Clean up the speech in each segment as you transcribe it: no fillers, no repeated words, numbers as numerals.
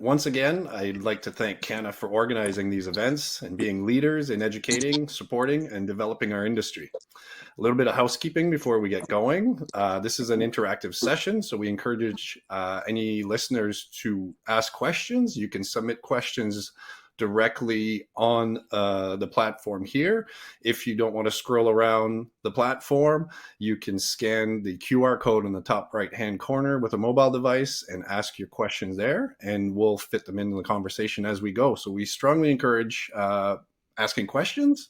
Once again, I'd like to thank CANNA for organizing these events and being leaders in educating, supporting, and developing our industry. A little bit of housekeeping before we get going. This is an interactive session, so we encourage any listeners to ask questions. You can submit questions directly on the platform here. If you don't want to scroll around the platform, you can scan the QR code in the top right-hand corner with a mobile device and ask your questions there, and we'll fit them into the conversation as we go. So we strongly encourage asking questions.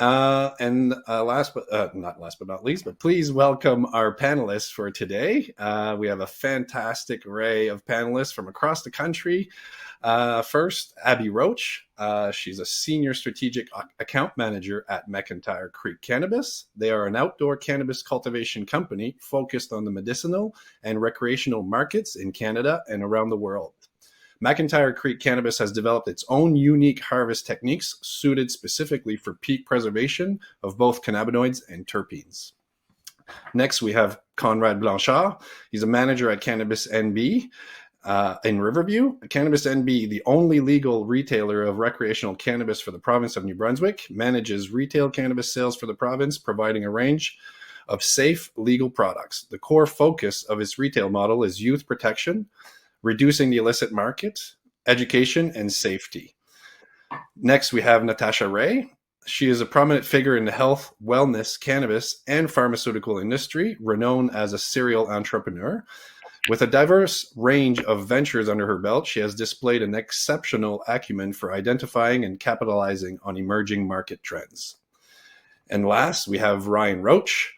Last but not least, but please welcome our panelists for today. We have a fantastic array of panelists from across the country. First, Abby Roach. She's a senior strategic account manager at McIntyre Creek Cannabis. They are an outdoor cannabis cultivation company focused on the medicinal and recreational markets in Canada and around the world. McIntyre Creek Cannabis has developed its own unique harvest techniques suited specifically for peak preservation of both cannabinoids and terpenes. Next, we have Conrad Blanchard. He's a manager at Cannabis NB in Riverview. Cannabis NB, the only legal retailer of recreational cannabis for the province of New Brunswick, manages retail cannabis sales for the province, providing a range of safe, legal products. The core focus of its retail model is youth protection, reducing the illicit market, education, and safety. Next, we have Natasha Raey. She is a prominent figure in the health, wellness, cannabis, and pharmaceutical industry, renowned as a serial entrepreneur. With a diverse range of ventures under her belt, she has displayed an exceptional acumen for identifying and capitalizing on emerging market trends. And last, we have Ryan Roach,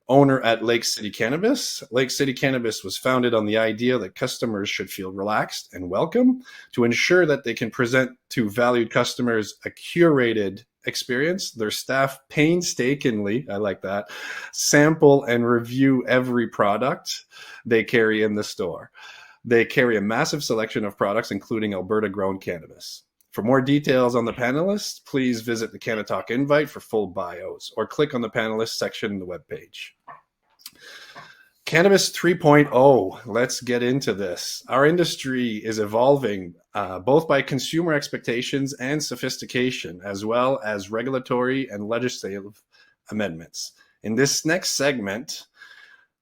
owner at Lake City Cannabis. Lake City Cannabis was founded on the idea that customers should feel relaxed and welcome. To ensure that they can present to valued customers a curated experience, their staff painstakingly, I like that, sample and review every product they carry in the store. They carry a massive selection of products, including Alberta-grown cannabis. For more details on the panelists, please visit the CANNAtalk invite for full bios or click on the panelists section in the webpage. Cannabis 3.0, let's get into this. Our industry is evolving both by consumer expectations and sophistication, as well as regulatory and legislative amendments. In this next segment,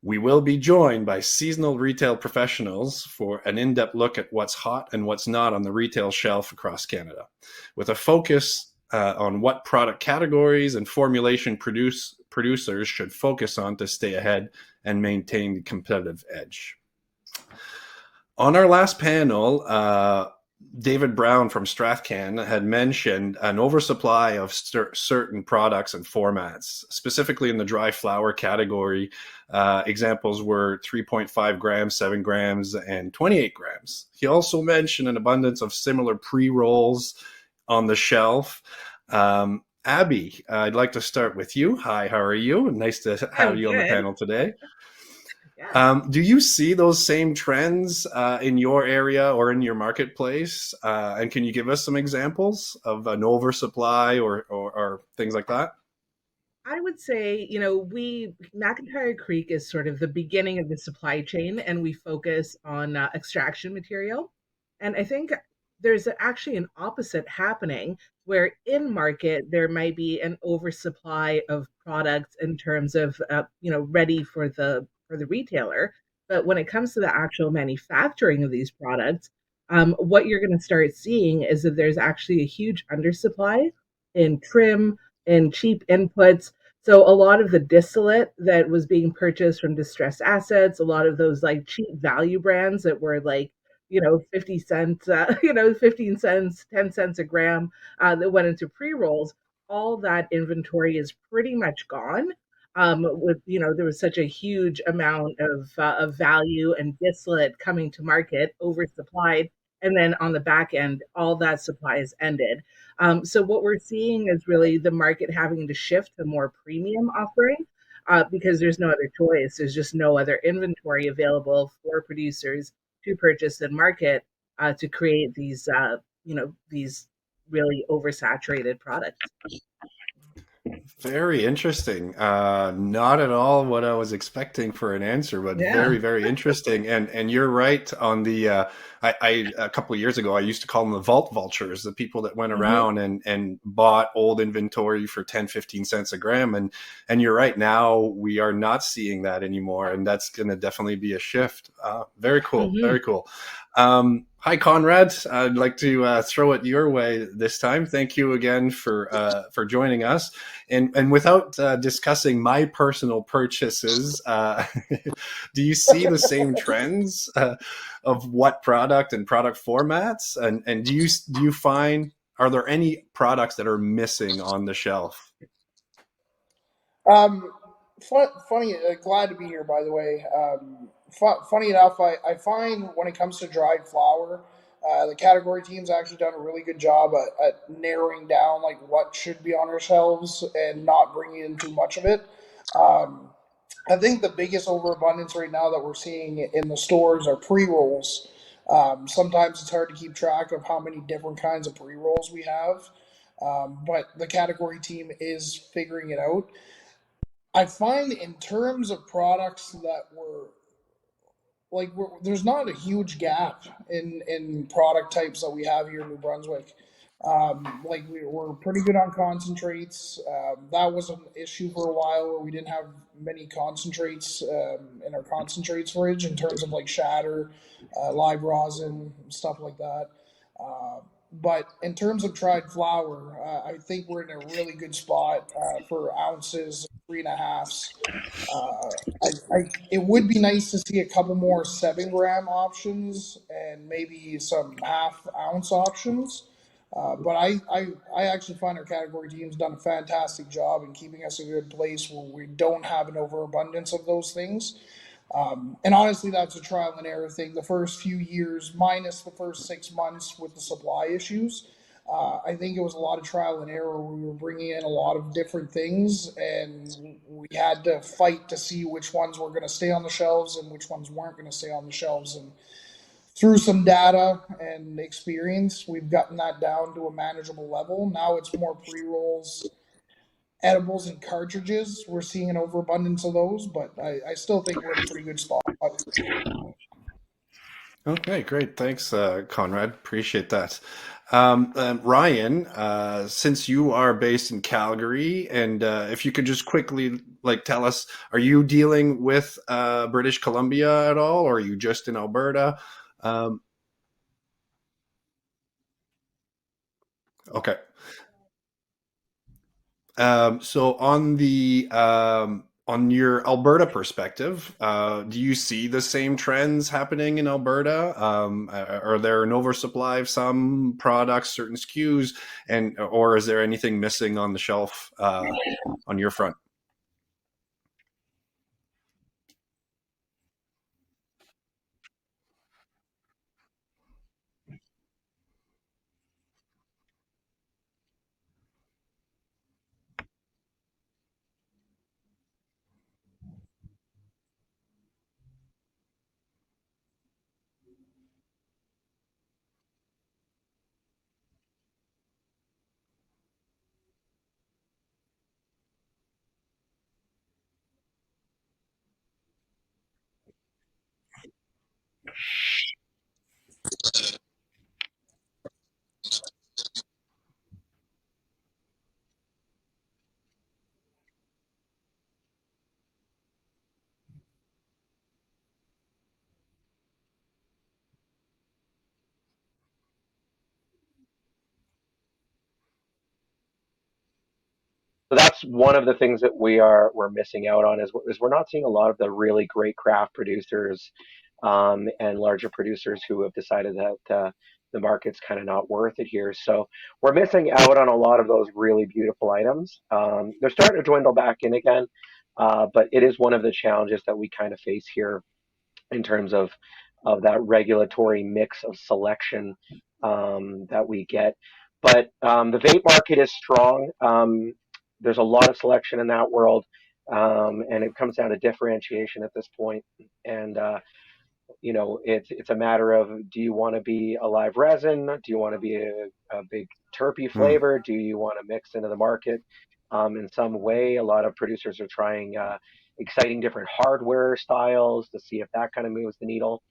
we will be joined by seasonal retail professionals for an in-depth look at what's hot and what's not on the retail shelf across Canada, with a focus on what product categories and formulation producers should focus on to stay ahead and maintain the competitive edge. On our last panel, David Brown from StrathCan had mentioned an oversupply of certain products and formats, specifically in the dry flower category. Examples were 3.5 grams, 7 grams, and 28 grams. He also mentioned an abundance of similar pre-rolls on the shelf. Abby, I'd like to start with you. Hi, how are you? Nice to have you on the panel today. Yeah. Do you see those same trends in your area or in your marketplace? And can you give us some examples of an oversupply or things like that? I would say, McIntyre Creek is sort of the beginning of the supply chain, and we focus on extraction material. And I think there's actually an opposite happening where in market there might be an oversupply of products in terms of ready for the retailer. But when it comes to the actual manufacturing of these products, what you're going to start seeing is that there's actually a huge undersupply in trim and cheap inputs. So a lot of the distillate that was being purchased from distressed assets, a lot of those like cheap value brands that were like 50 cents, 15 cents, 10 cents a gram that went into pre-rolls, all that inventory is pretty much gone. There was such a huge amount of value and distillate coming to market, oversupplied. And then on the back end, all that supply is ended. So what we're seeing is really the market having to shift to more premium offering because there's no other choice. There's just no other inventory available for producers to purchase and market to create these really oversaturated products. Very interesting. Not at all what I was expecting for an answer, but Yeah. very, very interesting. And you're right on the. I a couple of years ago I used to call them the vault vultures, the people that went Hmm. around and bought old inventory for 10, 15 cents a gram. And you're right. Now we are not seeing that anymore, and that's going to definitely be a shift. Very cool. Hmm. Very cool. Hi, Conrad. I'd like to throw it your way this time. Thank you again for joining us. And without discussing my personal purchases, do you see the same trends of what product and product formats? And do you find, are there any products that are missing on the shelf? Um, funny, glad to be here, by the way. Funny enough, I find when it comes to dried flower, the category team's actually done a really good job at narrowing down like what should be on our shelves and not bringing in too much of it. Um, I think the biggest overabundance right now that we're seeing in the stores are pre rolls. Sometimes it's hard to keep track of how many different kinds of pre rolls we have, but the category team is figuring it out. I find in terms of products that were there's not a huge gap in product types that we have here in New Brunswick. We're pretty good on concentrates. That was an issue for a while where we didn't have many concentrates in our concentrates fridge in terms of like shatter, live rosin, stuff like that. But in terms of tried flour, I think we're in a really good spot for ounces, 3.5s. It would be nice to see a couple more 7 gram options and maybe some half ounce options. But I actually find our category team's done a fantastic job in keeping us in a good place where we don't have an overabundance of those things. And honestly, that's a trial and error thing. The first few years, minus the first 6 months with the supply issues, I think it was a lot of trial and error. We were bringing in a lot of different things, and we had to fight to see which ones were going to stay on the shelves and which ones weren't going to stay on the shelves. And through some data and experience, we've gotten that down to a manageable level. Now it's more pre rolls, edibles, and cartridges. We're seeing an overabundance of those, but I still think we're in a pretty good spot. Okay, great. Thanks, Conrad. Appreciate that. Ryan, since you are based in Calgary, and if you could just quickly like tell us, are you dealing with British Columbia at all, or are you just in Alberta? Um, okay. So on your Alberta perspective, do you see the same trends happening in Alberta? Are there an oversupply of some products, certain SKUs, and or is there anything missing on the shelf on your front? So that's one of the things that we're missing out on is we're not seeing a lot of the really great craft producers and larger producers who have decided that the market's kind of not worth it here. So we're missing out on a lot of those really beautiful items. They're starting to dwindle back in again, but it is one of the challenges that we kind of face here in terms of that regulatory mix of selection that we get. But the vape market is strong. There's a lot of selection in that world, and it comes down to differentiation at this point. And it's a matter of, do you want to be a live resin? Do you want to be a big terpy Hmm. flavor? Do you want to mix into the market? in some way. A lot of producers are trying exciting different hardware styles to see if that kind of moves the needle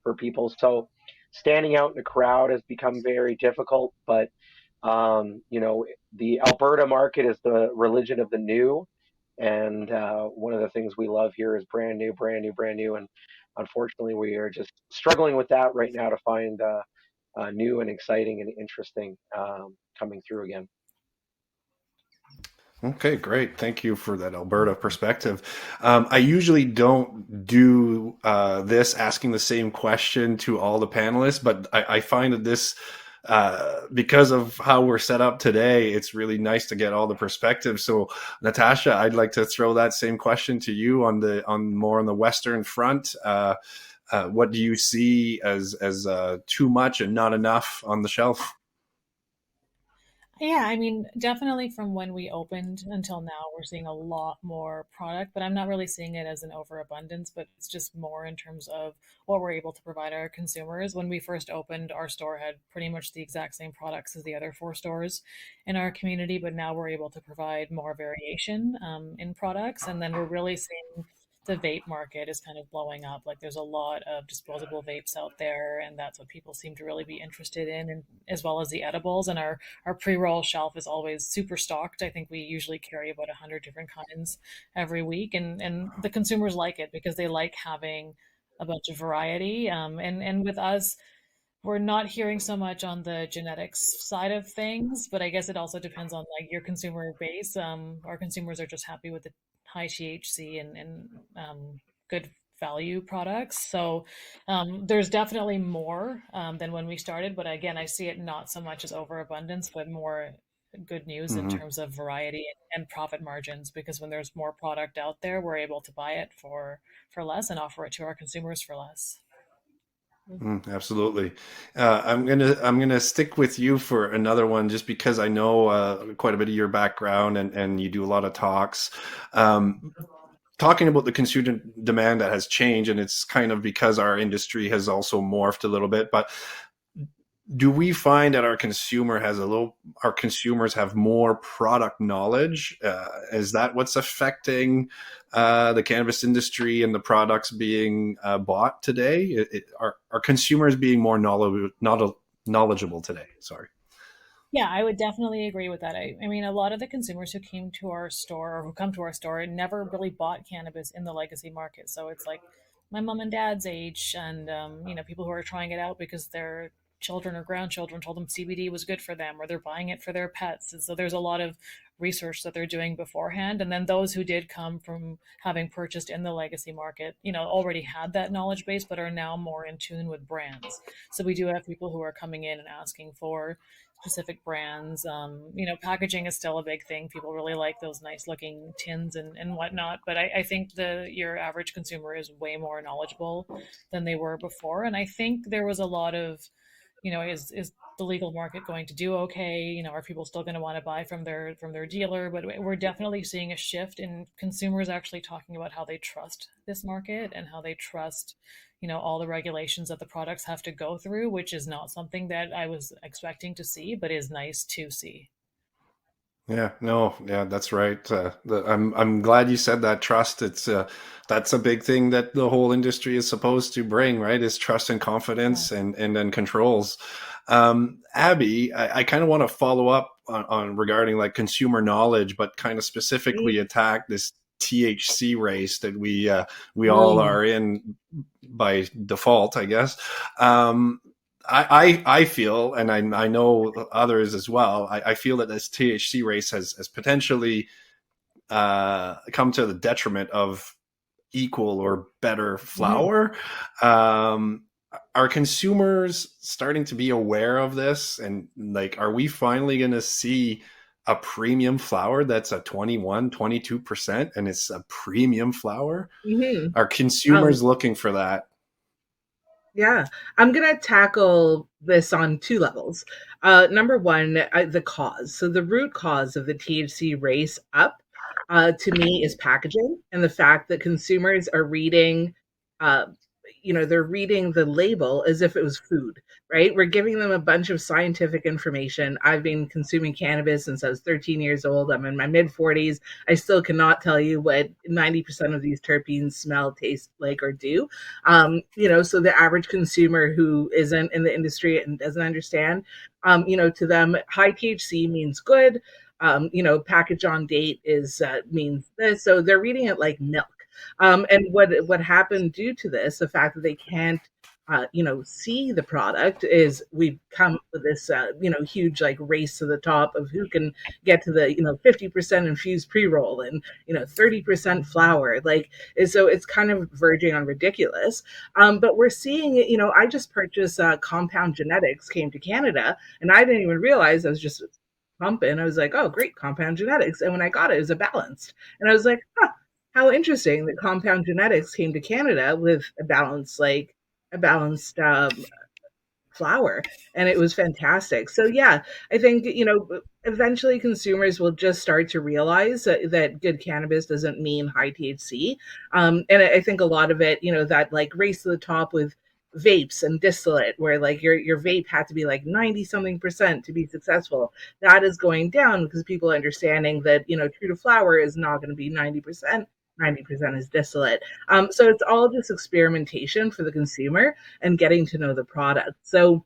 for people. So standing out in the crowd has become very difficult, but the Alberta market is the religion of the new. And one of the things we love here is brand new, brand new, brand new. And unfortunately, we are just struggling with that right now to find new and exciting and interesting coming through again. Okay, great. Thank you for that Alberta perspective. I usually don't do this asking the same question to all the panelists, but I find that this, because of how we're set up today, it's really nice to get all the perspectives. So, Natasha, I'd like to throw that same question to you on more on the Western front. What do you see as too much and not enough on the shelf? Yeah, I mean, definitely from when we opened until now, we're seeing a lot more product, but I'm not really seeing it as an overabundance, but it's just more in terms of what we're able to provide our consumers. When we first opened, our store had pretty much the exact same products as the other 4 stores in our community, but now we're able to provide more variation in products. And then we're really seeing the vape market is kind of blowing up. Like there's a lot of disposable vapes out there, and that's what people seem to really be interested in, and as well as the edibles. And our pre-roll shelf is always super stocked. I think we usually carry about 100 different kinds every week, and the consumers like it because they like having a bunch of variety. And with us, we're not hearing so much on the genetics side of things, but I guess it also depends on like your consumer base. Our consumers are just happy with the high THC and good value products. So there's definitely more than when we started, but again, I see it not so much as overabundance, but more good news in terms of variety and profit margins. Because when there's more product out there, we're able to buy it for less and offer it to our consumers for less. Absolutely. I'm gonna stick with you for another one, just because I know quite a bit of your background, and you do a lot of talks. Talking about the consumer demand that has changed, and it's kind of because our industry has also morphed a little bit. But do we find that our consumers have more product knowledge? Is that what's affecting the cannabis industry and the products being bought today? Are consumers being more knowledgeable today? Sorry. Yeah, I would definitely agree with that. I mean, a lot of the consumers who came to our store or who come to our store never really bought cannabis in the legacy market. So it's like my mom and dad's age, and people who are trying it out because their children or grandchildren told them CBD was good for them, or they're buying it for their pets. And so there's a lot of research that they're doing beforehand. And then those who did come from having purchased in the legacy market, already had that knowledge base, but are now more in tune with brands. So we do have people who are coming in and asking for specific brands. Packaging is still a big thing. People really like those nice looking tins and whatnot. But I think your average consumer is way more knowledgeable than they were before. And I think there was a lot of, is the legal market going to do okay? Are people still going to want to buy from their dealer? But we're definitely seeing a shift in consumers actually talking about how they trust this market and how they trust all the regulations that the products have to go through, which is not something that I was expecting to see, but is nice to see. Yeah, no, yeah, that's right. I'm glad you said that. Trust. That's a big thing that the whole industry is supposed to bring, right? Is trust and confidence, and then controls. Abby, I kind of want to follow up on regarding like consumer knowledge, but kind of specifically attack this THC race that we all are in by default, I guess. I feel, and I know others as well, I feel that this THC race has potentially come to the detriment of equal or better flower. Are consumers starting to be aware of this? And like, are we finally going to see a premium flower that's a 22%, and it's a premium flower? Are consumers looking for that? Yeah, I'm going to tackle this on 2 levels. Number one, the cause. So the root cause of the THC race up, to me, is packaging, and the fact that consumers are reading, they're reading the label as if it was food, right? We're giving them a bunch of scientific information. I've been consuming cannabis since I was 13 years old. I'm in my mid 40s. I still cannot tell you what 90% of these terpenes smell, taste like, or do. So the average consumer who isn't in the industry and doesn't understand, to them, high THC means good. Package on date is means this. So they're reading it like milk. And what happened due to this, the fact that they can't, see the product, is we've come with this, huge like race to the top of who can get to the 50% infused pre roll and 30% flour, like, and so it's kind of verging on ridiculous. But we're seeing it. I just purchased Compound Genetics came to Canada, and I didn't even realize I was just pumping. I was like, oh, great, Compound Genetics, and when I got it, it was a balanced, and I was like, huh, how interesting that Compound Genetics came to Canada with a balanced flower, and it was fantastic. So yeah, I think eventually consumers will just start to realize that good cannabis doesn't mean high THC. And I think a lot of it, that like race to the top with vapes and distillate, where like your vape had to be like 90 something percent to be successful, that is going down because people are understanding that true to flower is not going to be 90%. 90% is distillate. So it's all just experimentation for the consumer and getting to know the product. So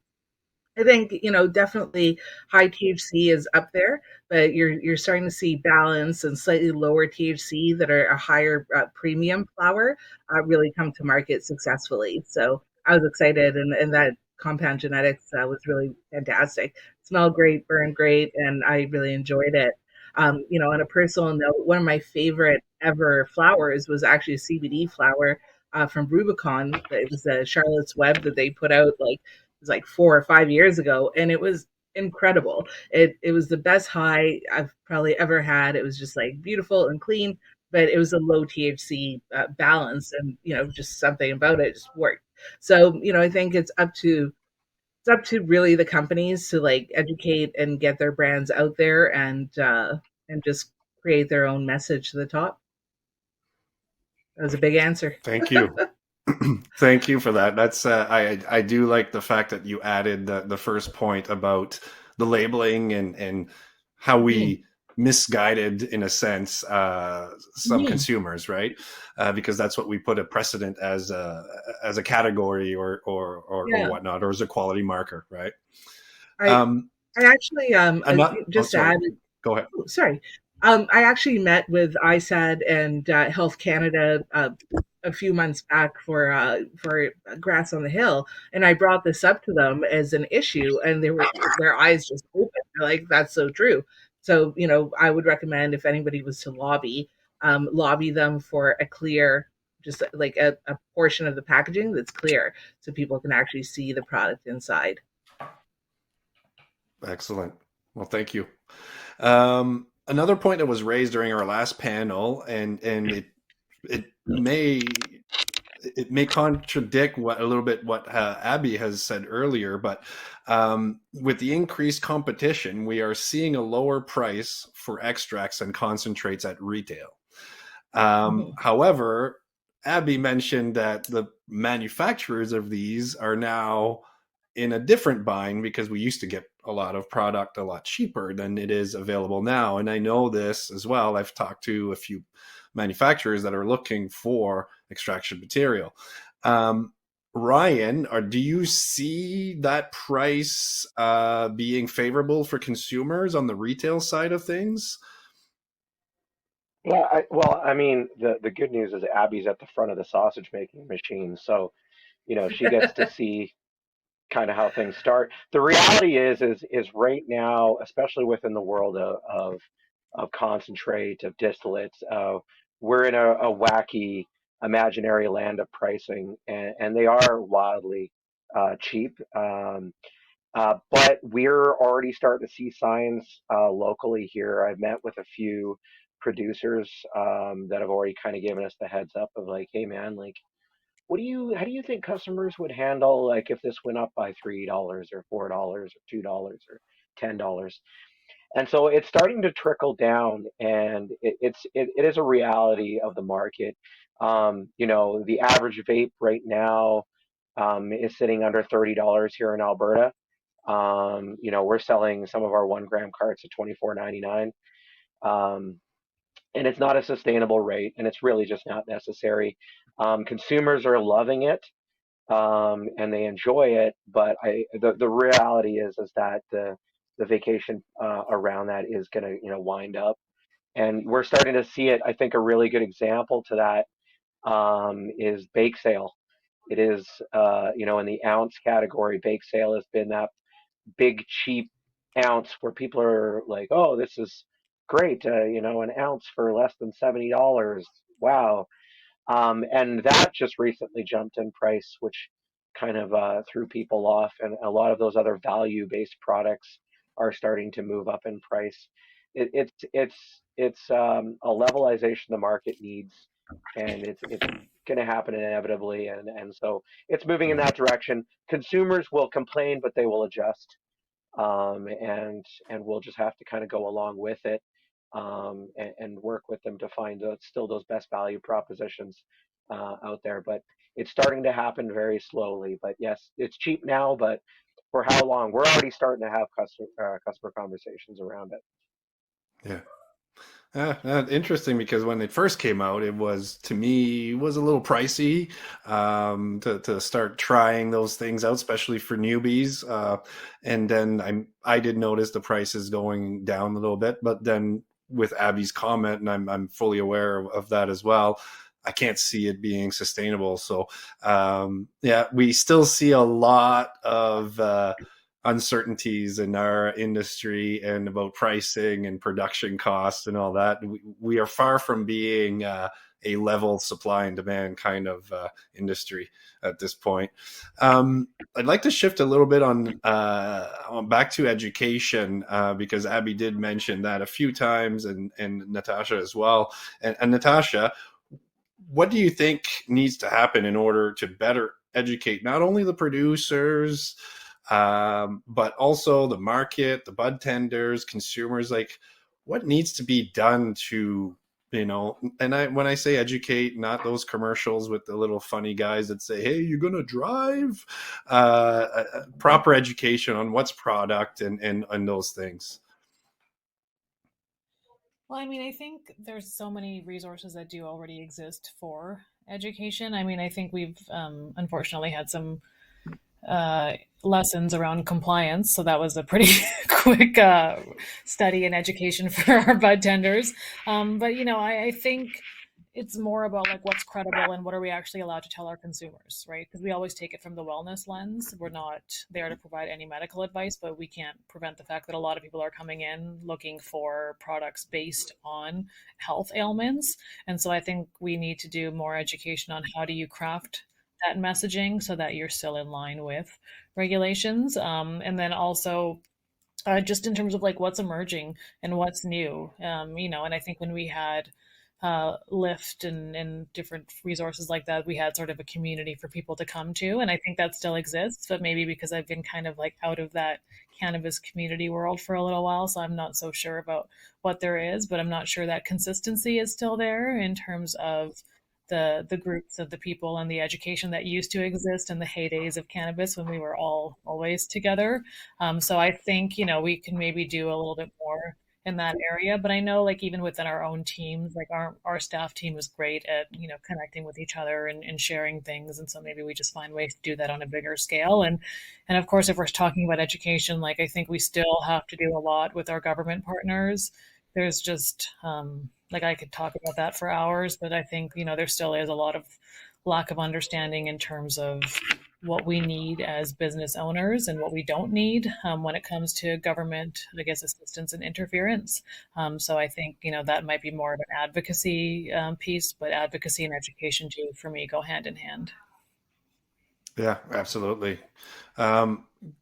I think definitely high THC is up there, but you're starting to see balance and slightly lower THC that are a higher premium flower really come to market successfully. So I was excited, and that Compound Genetics was really fantastic. Smelled great, burned great, and I really enjoyed it. On a personal note, one of my favorite ever flowers was actually a CBD flower from Rubicon. It was a Charlotte's Web that they put out like was like 4 or 5 years ago, and it was incredible. It was the best high I've probably ever had. It was just like beautiful and clean, but it was a low THC balance, and just something about it just worked. So I think it's up to really the companies to like educate and get their brands out there, and just create their own message to the top. That was a big answer. Thank you. Thank you for that. That's I do like the fact that you added the first point about the labeling and how we misguided, in a sense, some consumers, right? Because that's what we put a precedent as a category or Yeah. whatnot, or as a quality marker, right? I actually I'm not. just sorry. added. Go ahead. Oh, sorry. I actually met with ISAD and Health Canada a few months back for Grass on the Hill, and I brought this up to them as an issue, and their eyes just opened. They're like, that's so true. So I would recommend, if anybody was to lobby them for a clear, just like a portion of the packaging that's clear, so people can actually see the product inside. Excellent. Well, thank you. Another point that was raised during our last panel, and it may contradict a little bit what Abby has said earlier, but with the increased competition, we are seeing a lower price for extracts and concentrates at retail. However, Abby mentioned that the manufacturers of these are now in a different bind, because we used to get a lot of product a lot cheaper than it is available now. And I know this as well. I've talked to a few manufacturers that are looking for extraction material. Ryan, do you see that price being favorable for consumers on the retail side of things? Yeah, I mean, the good news is Abby's at the front of the sausage making machine, so she gets to see kind of how things start. The reality is right now, especially within the world of concentrate, of distillates, we're in a wacky imaginary land of pricing, and they are wildly cheap. But we're already starting to see signs locally here. I've met with a few producers that have already kind of given us the heads up of like, hey man, like, how do you think customers would handle like if this went up by $3 or $4 or $2 or $10? And so it's starting to trickle down, and it is a reality of the market. The average vape right now is sitting under $30 here in Alberta. We're selling some of our 1 gram carts at $24.99. And it's not a sustainable rate, and it's really just not necessary. Consumers are loving it, and they enjoy it, but the reality is that the vacation around that is going to wind up, and we're starting to see it. I think a really good example to that is bake sale. It is in the ounce category, bake sale has been that big cheap ounce where people are like, oh, this is great, an ounce for less than $70. Wow. And that just recently jumped in price, which kind of threw people off. And a lot of those other value-based products are starting to move up in price. It's a levelization the market needs, and it's going to happen inevitably. And so it's moving in that direction. Consumers will complain, but they will adjust, and we'll just have to kind of go along with it, and work with them to find still those best value propositions out there. But it's starting to happen very slowly. But yes, it's cheap now, but for how long? We're already starting to have customer conversations around it. Yeah. Interesting, because when it first came out, it was, to me, was a little pricey to start trying those things out, especially for newbies. And then I did notice the prices going down a little bit, but then with Abby's comment, and I'm fully aware of that as well, I can't see it being sustainable. So we still see a lot of uncertainties in our industry and about pricing and production costs and all that. We are far from being a level supply and demand kind of industry at this point. I'd like to shift a little bit on back to education, because Abby did mention that a few times, and Natasha as well. And Natasha, what do you think needs to happen in order to better educate not only the producers, but also the market, the bud tenders, consumers? Like, what needs to be done to, and when I say educate, not those commercials with the little funny guys that say, hey, you're going to drive, proper education on what's product and those things. Well, I mean, I think there's so many resources that do already exist for education. I mean, I think we've unfortunately had some lessons around compliance. So that was a pretty quick study in education for our bud tenders. But, I think it's more about like what's credible and what are we actually allowed to tell our consumers, right? Because we always take it from the wellness lens. We're not there to provide any medical advice, but we can't prevent the fact that a lot of people are coming in looking for products based on health ailments. And so I think we need to do more education on how do you craft that messaging so that you're still in line with regulations. And then also just in terms of like what's emerging and what's new, and I think when we had Lyft and different resources like that, we had sort of a community for people to come to. And I think that still exists, but maybe because I've been kind of like out of that cannabis community world for a little while, so I'm not so sure about what there is, but I'm not sure that consistency is still there in terms of the groups of the people and the education that used to exist in the heydays of cannabis when we were all always together. So I think, we can maybe do a little bit more in that area. But I know like even within our own teams, like our staff team was great at, connecting with each other and sharing things. And so maybe we just find ways to do that on a bigger scale. And of course, if we're talking about education, like I think we still have to do a lot with our government partners. There's just like I could talk about that for hours, but I think, there still is a lot of lack of understanding in terms of what we need as business owners and what we don't need when it comes to government, I guess, assistance and interference. So I think, that might be more of an advocacy piece, but advocacy and education too, for me, go hand in hand. Yeah, absolutely.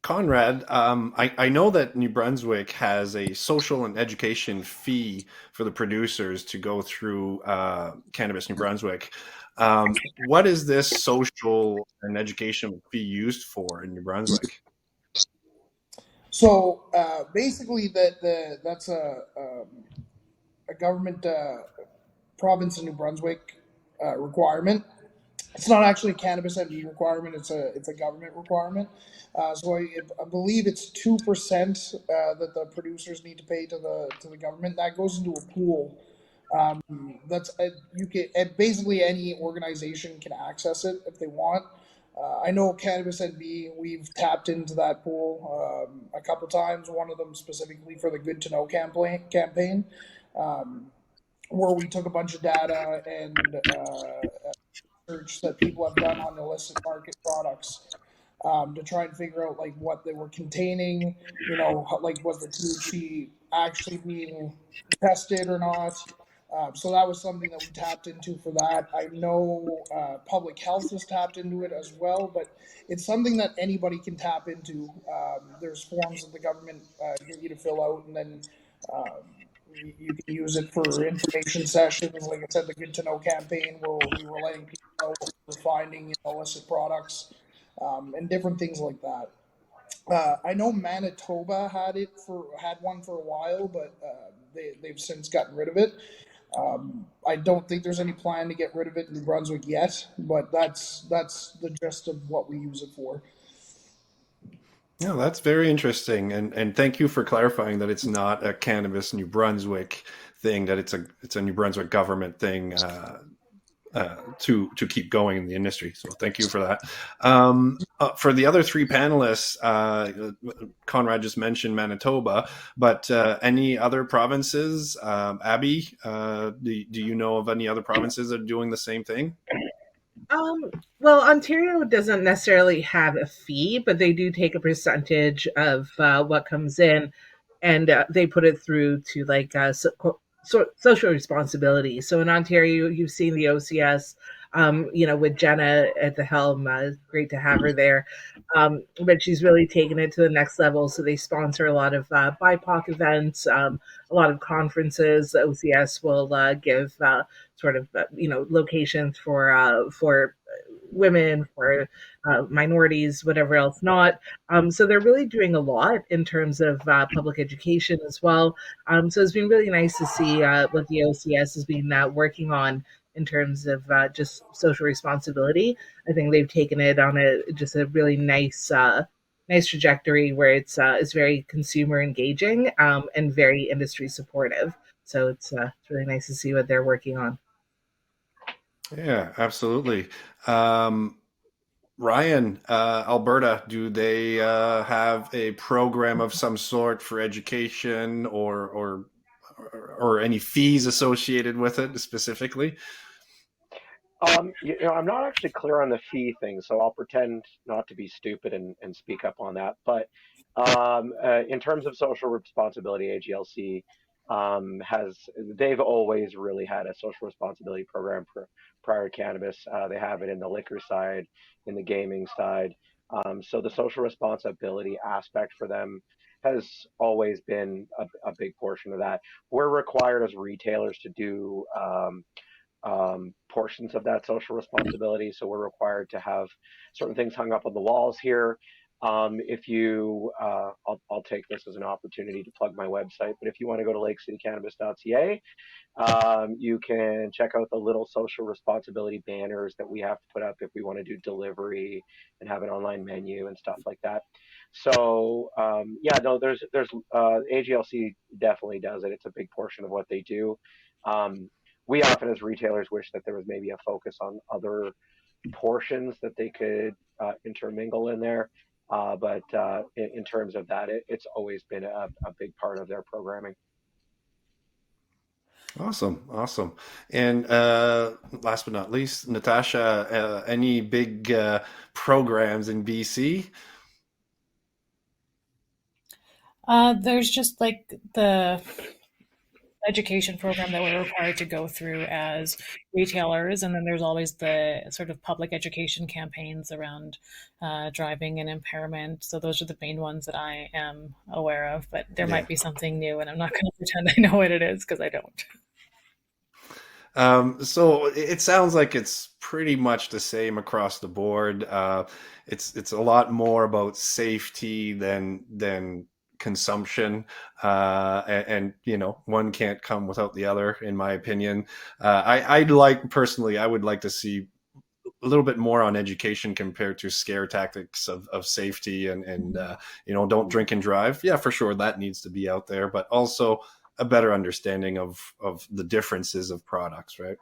Conrad, I know that New Brunswick has a social and education fee for the producers to go through Cannabis New Brunswick. What is this social and education fee used for in New Brunswick? So basically, that's a government province of New Brunswick requirement. It's not actually a cannabis MD requirement. It's a government requirement. So I believe it's 2% that the producers need to pay to the government. That goes into a pool. That's you can and basically any organization can access it if they want. I know Cannabis NB, we've tapped into that pool a couple times. One of them specifically for the Good to Know campaign, um, where we took a bunch of data and research that people have done on illicit market products to try and figure out like what they were containing. Like was the THC actually being tested or not? So that was something that we tapped into for that. I know public health has tapped into it as well, but it's something that anybody can tap into. There's forms that the government give you to fill out, and then you can use it for information sessions. Like I said, the Good to Know campaign, where we were letting people know what we're finding in illicit products and different things like that. I know Manitoba had one for a while, but they've since gotten rid of it. I don't think there's any plan to get rid of it in New Brunswick yet, but that's the gist of what we use it for. Yeah, that's very interesting, and thank you for clarifying that it's not a Cannabis New Brunswick thing, that it's a New Brunswick government thing to keep going in the industry. So thank you for that. For the other three panelists, Conrad just mentioned Manitoba, but any other provinces? Abby, do you know of any other provinces that are doing the same thing? Well, Ontario doesn't necessarily have a fee, but they do take a percentage of what comes in, and they put it through to like social responsibility. So in Ontario, you've seen the OCS, with Jenna at the helm. Great to have her there, but she's really taken it to the next level. So they sponsor a lot of BIPOC events, a lot of conferences. The OCS will give sort of locations for women, for minorities, whatever else not. So they're really doing a lot in terms of public education as well. So it's been really nice to see what the OCS has been working on in terms of just social responsibility. I think they've taken it on a really nice trajectory where it's very consumer engaging and very industry supportive. So it's really nice to see what they're working on. Yeah, absolutely. Ryan, Alberta, do they have a program of some sort for education or any fees associated with it specifically? I'm not actually clear on the fee thing, so I'll pretend not to be stupid and speak up on that. But in terms of social responsibility, AGLC they've always really had a social responsibility program prior to cannabis. They have it in the liquor side, in the gaming side. So the social responsibility aspect for them has always been a big portion of that. We're required as retailers to do portions of that social responsibility. So we're required to have certain things hung up on the walls here. If you, I'll take this as an opportunity to plug my website, but if you want to go to lakecitycannabis.ca, you can check out the little social responsibility banners that we have to put up if we want to do delivery and have an online menu and stuff like that. So yeah, no, there's AGLC definitely does it. It's a big portion of what they do. We often as retailers wish that there was maybe a focus on other portions that they could intermingle in there. But in terms of that, it's always been a big part of their programming. Awesome. And last but not least, Natasha, any big programs in BC? There's just like the education program that we're required to go through as retailers, and then there's always the sort of public education campaigns around driving and impairment. So those are the main ones that I am aware of, but there might be something new, and I'm not going to pretend I know what it is because I don't. So it sounds like it's pretty much the same across the board. It's a lot more about safety than consumption, and one can't come without the other, in my opinion. I'd like personally, I would like to see a little bit more on education compared to scare tactics of safety and don't drink and drive. Yeah, for sure, that needs to be out there, but also a better understanding of the differences of products, right?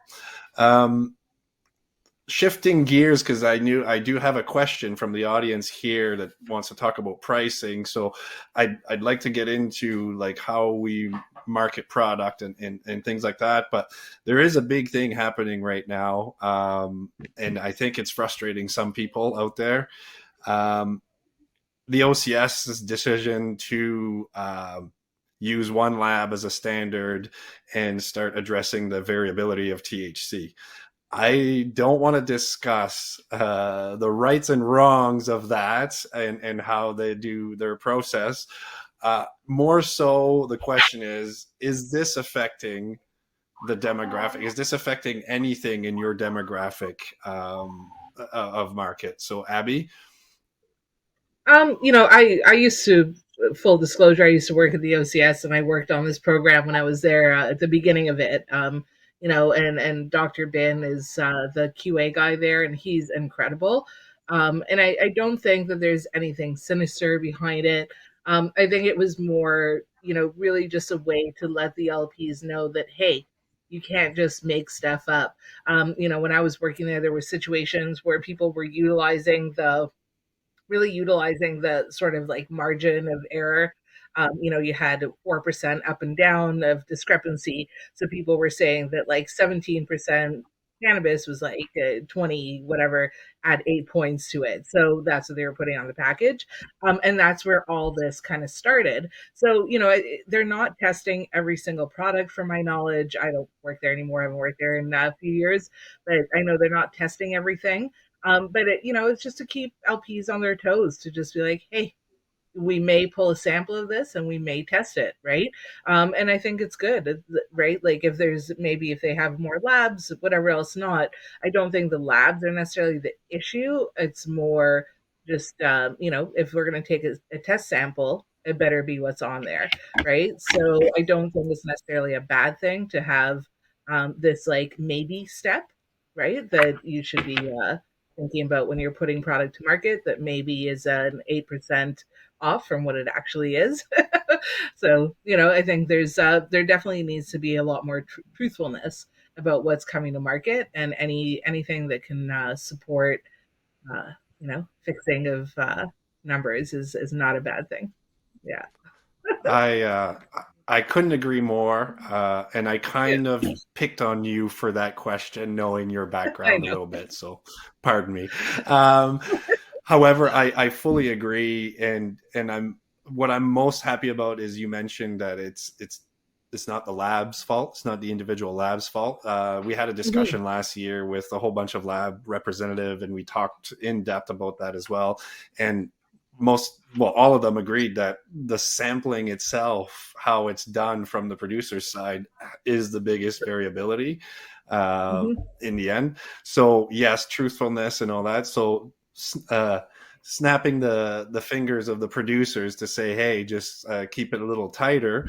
Shifting gears, because I do have a question from the audience here that wants to talk about pricing. So I'd like to get into like how we market product and things like that. But there is a big thing happening right now. And I think it's frustrating some people out there. The OCS's decision to use one lab as a standard and start addressing the variability of THC. I don't want to discuss the rights and wrongs of that and how they do their process. More so, the question is this affecting the demographic? Is this affecting anything in your demographic of market? So, Abby? I used to, full disclosure, I used to work at the OCS, and I worked on this program when I was there at the beginning of it. And Dr. Bin is the QA guy there, and he's incredible. And I don't think that there's anything sinister behind it. I think it was more, really just a way to let the LPs know that, hey, you can't just make stuff up. When I was working there were situations where people were really utilizing the sort of like margin of error. You had 4% up and down of discrepancy. So people were saying that like 17% cannabis was like 20, whatever, add 8 points to it. So that's what they were putting on the package. And that's where all this kind of started. So, they're not testing every single product from my knowledge. I don't work there anymore. I haven't worked there in a few years, but I know they're not testing everything. But it's just to keep LPs on their toes, to just be like, hey, we may pull a sample of this and we may test it, right? And I think it's good, right? Like if they have more labs, whatever else not, I don't think the labs are necessarily the issue. It's more just, if we're going to take a test sample, it better be what's on there, right? So I don't think it's necessarily a bad thing to have this like maybe step, right? That you should be thinking about when you're putting product to market, that maybe is an 8% off from what it actually is. So, I think there definitely needs to be a lot more truthfulness about what's coming to market, and anything that can support, fixing of numbers is not a bad thing. Yeah. I couldn't agree more, and I Yeah. kind of picked on you for that question, knowing your I background a know. little bit. So, pardon me. However, I fully agree, and what I'm most happy about is you mentioned that it's not the lab's fault. It's not the individual lab's fault. We had a discussion last year with a whole bunch of lab representative, and we talked in depth about that as well. And all of them agreed that the sampling itself, how it's done from the producer's side, is the biggest variability in the end. So yes, truthfulness and all that. So snapping the fingers of the producers to say, hey, just keep it a little tighter.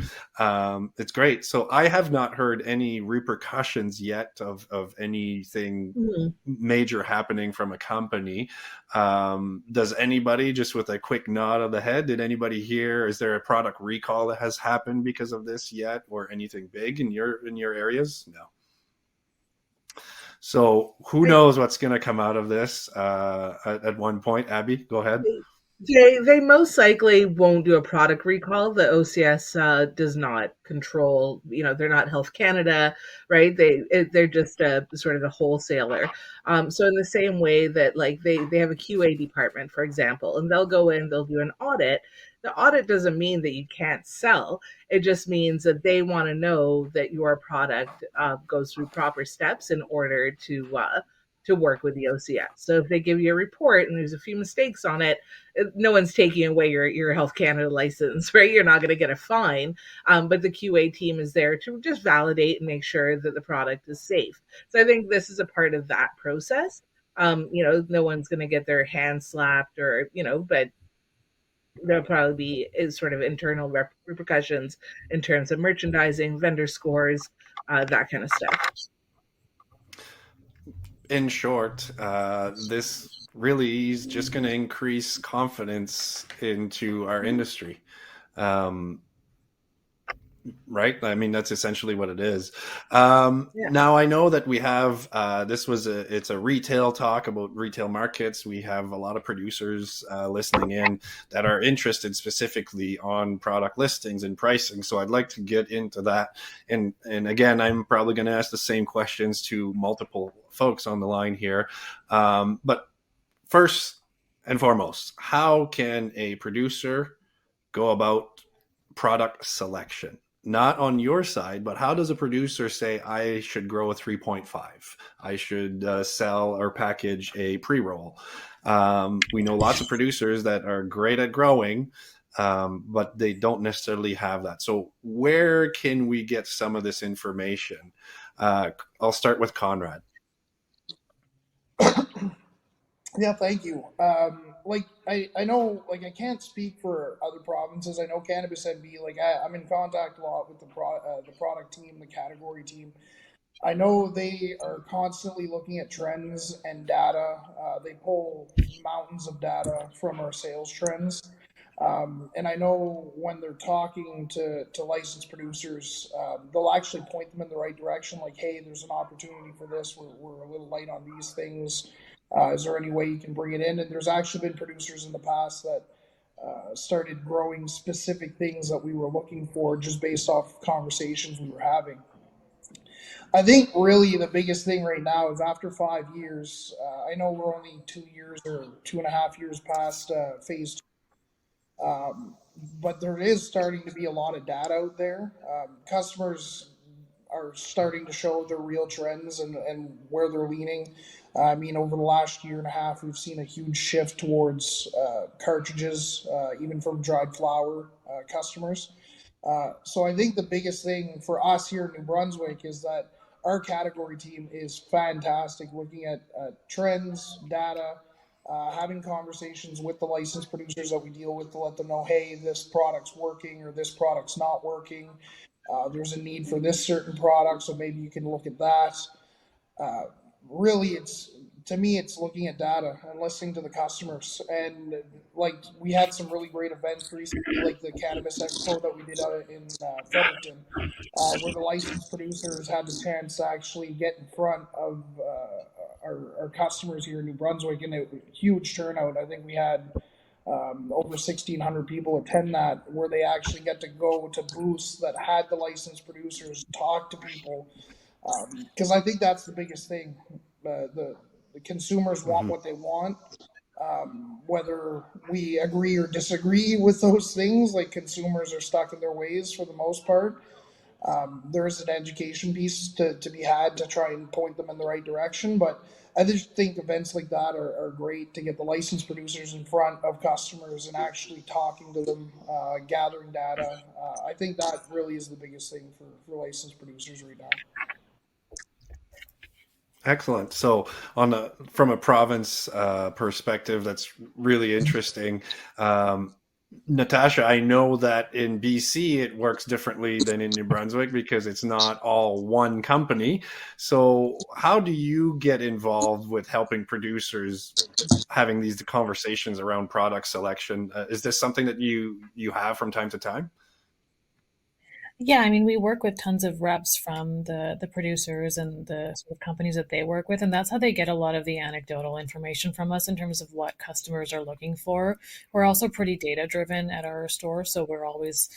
It's great. So I have not heard any repercussions yet of anything major happening from a company. Does anybody, just with a quick nod of the head, did anybody hear, is there a product recall that has happened because of this yet, or anything big in your areas? No. So who knows what's going to come out of this at one point. Abby, go ahead. They most likely won't do a product recall. The OCS does not control. They're not Health Canada, right? They're just sort of a wholesaler. So in the same way that like they have a QA department, for example, and they'll go in, they'll do an audit. The audit doesn't mean that you can't sell. It just means that they want to know that your product goes through proper steps in order to work with the OCS. So if they give you a report and there's a few mistakes on it, no one's taking away your Health Canada license, right? You're not going to get a fine. But the QA team is there to just validate and make sure that the product is safe. So I think this is a part of that process. No one's going to get their hand slapped, or, but there'll probably be is sort of internal repercussions in terms of merchandising, vendor scores, that kind of stuff. In short, this really is just going to increase confidence into our industry. Right? I mean, that's essentially what it is. Yeah. Now, I know that we have, it's a retail talk about retail markets. We have a lot of producers listening in that are interested specifically on product listings and pricing. So I'd like to get into that. And again, I'm probably going to ask the same questions to multiple folks on the line here. But first and foremost, how can a producer go about product selection? Not on your side, but how does a producer say, I should grow a 3.5? I should sell or package a pre-roll. We know lots of producers that are great at growing, but they don't necessarily have that. So where can we get some of this information? I'll start with Conrad. Yeah, thank you. I know, like, I can't speak for other provinces. I know Cannabis NB, like, I'm in contact a lot with the product team, the category team. I know they are constantly looking at trends and data. They pull mountains of data from our sales trends. And I know when they're talking to licensed producers, they'll actually point them in the right direction. Like, hey, there's an opportunity for this. We're a little light on these things. Is there any way you can bring it in? And there's actually been producers in the past that started growing specific things that we were looking for just based off conversations we were having. I think really the biggest thing right now is after 5 years, I know we're only 2 years or 2.5 years past phase two, but there is starting to be a lot of data out there. Customers are starting to show their real trends and where they're leaning. I mean, over the last year and a half, we've seen a huge shift towards cartridges, even from dried flower customers. So I think the biggest thing for us here in New Brunswick is that our category team is fantastic looking at trends, data, having conversations with the licensed producers that we deal with to let them know, hey, this product's working or this product's not working. There's a need for this certain product, so maybe you can look at that. Really, it's looking at data and listening to the customers. And like, we had some really great events recently, like the Cannabis Expo that we did out in Fredericton, where the licensed producers had the chance to actually get in front of our customers here in New Brunswick, and a huge turnout. I think we had over 1,600 people attend that, where they actually get to go to booths that had the licensed producers, talk to people, because I think that's the biggest thing. The consumers want what they want, whether we agree or disagree with those things. Like, consumers are stuck in their ways for the most part. There is an education piece to be had to try and point them in the right direction, but I just think events like that are great to get the licensed producers in front of customers and actually talking to them, gathering data. I think that really is the biggest thing for licensed producers right now. Excellent. So, from a province perspective, that's really interesting. Natasha, I know that in BC it works differently than in New Brunswick because it's not all one company. So, how do you get involved with helping producers having these conversations around product selection? Is this something that you have from time to time? Yeah, I mean, we work with tons of reps from the producers and the sort of companies that they work with, and that's how they get a lot of the anecdotal information from us in terms of what customers are looking for. We're also pretty data driven at our store, so we're always,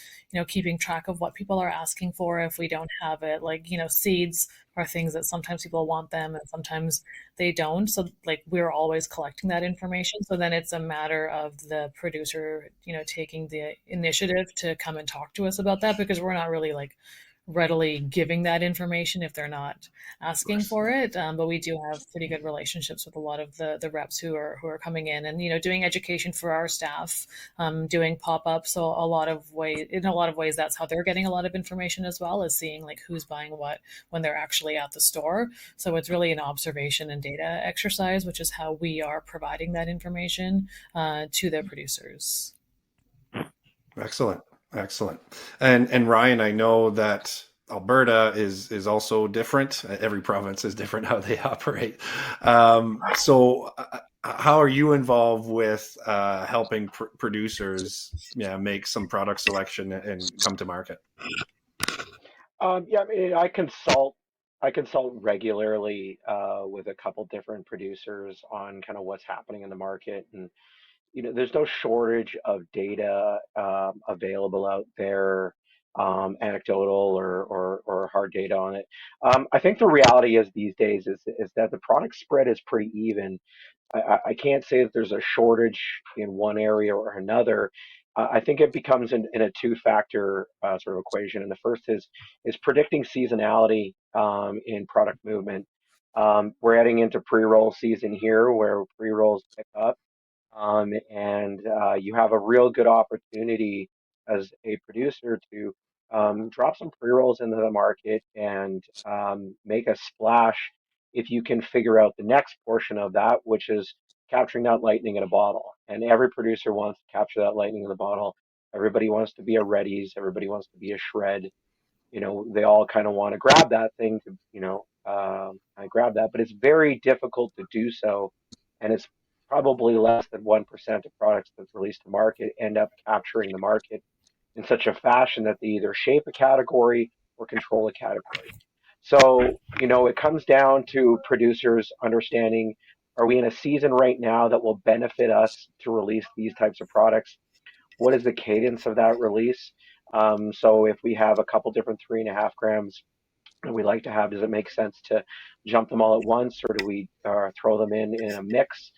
keeping track of what people are asking for. If we don't have it, like, seeds are things that sometimes people want them and sometimes they don't. So, like, we're always collecting that information. So then it's a matter of the producer, taking the initiative to come and talk to us about that, because we're not really like readily giving that information if they're not asking for it. But we do have pretty good relationships with a lot of the reps who are coming in and doing education for our staff, doing pop-ups. So in a lot of ways, that's how they're getting a lot of information as well, as seeing like who's buying what when they're actually at the store. So it's really an observation and data exercise, which is how we are providing that information to the producers. Excellent, excellent. And Ryan, I know that Alberta is also different. Every province is different how they operate. So, how are you involved with helping producers, yeah, make some product selection and come to market? Yeah, I mean, I consult regularly with a couple different producers on kind of what's happening in the market, and there's no shortage of data available out there, anecdotal or hard data on it. I think the reality is these days is that the product spread is pretty even. I can't say that there's a shortage in one area or another. I think it becomes in a two-factor sort of equation. And the first is predicting seasonality in product movement. We're heading into pre-roll season here, where pre-rolls pick up, and you have a real good opportunity as a producer to drop some pre-rolls into the market and make a splash if you can figure out the next portion of that, which is capturing that lightning in a bottle. And every producer wants to capture that lightning in the bottle. Everybody wants to be a Reddy's. Everybody wants to be a Shred. They all kind of want to grab that thing to, I grab that, but it's very difficult to do so. And it's probably less than 1% of products that's released to market end up capturing the market in such a fashion that they either shape a category or control a category. So, it comes down to producers understanding, are we in a season right now that will benefit us to release these types of products? What is the cadence of that release? So if we have a couple different 3.5 grams that we like to have, does it make sense to jump them all at once, or do we throw them in a mix?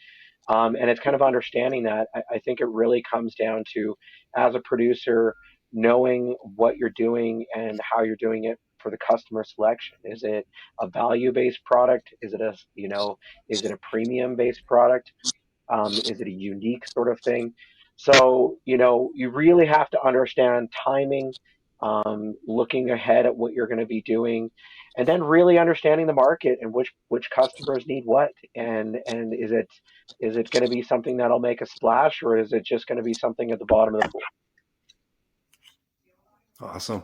And it's kind of understanding that. I think it really comes down to, as a producer, knowing what you're doing and how you're doing it for the customer selection. Is it a value-based product? Is it a premium-based product? Is it a unique sort of thing? So, you really have to understand timing, looking ahead at what you're going to be doing, and then really understanding the market and which customers need what. And is it going to be something that'll make a splash, or is it just going to be something at the bottom of the pool? Awesome.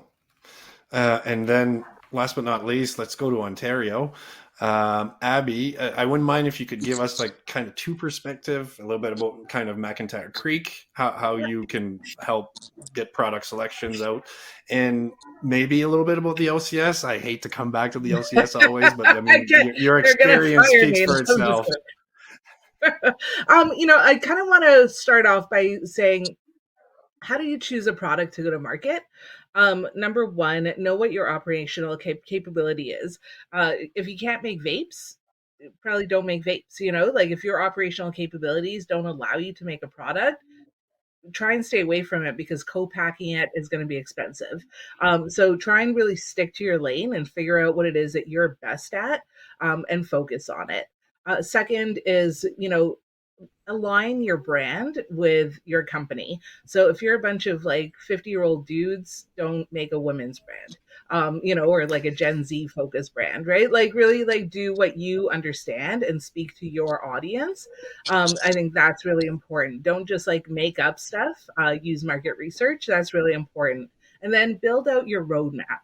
And then, last but not least, let's go to Ontario. Abby, I wouldn't mind if you could give us like kind of two perspective, a little bit about kind of McIntyre Creek, how you can help get product selections out, and maybe a little bit about the LCS. I hate to come back to the LCS always, but I mean, your experience speaks for itself. I kind of want to start off by saying, how do you choose a product to go to market? Number one, know what your operational capability is. If you can't make vapes, probably don't make vapes. Like if your operational capabilities don't allow you to make a product, try and stay away from it, because co-packing it is going to be expensive. So try and really stick to your lane and figure out what it is that you're best at, and focus on it. Second is, align your brand with your company. So if you're a bunch of like 50-year-old dudes, don't make a women's brand, or like a Gen Z focused brand, right? Like really like do what you understand and speak to your audience. I think that's really important. Don't just like make up stuff, use market research. That's really important. And then build out your roadmap.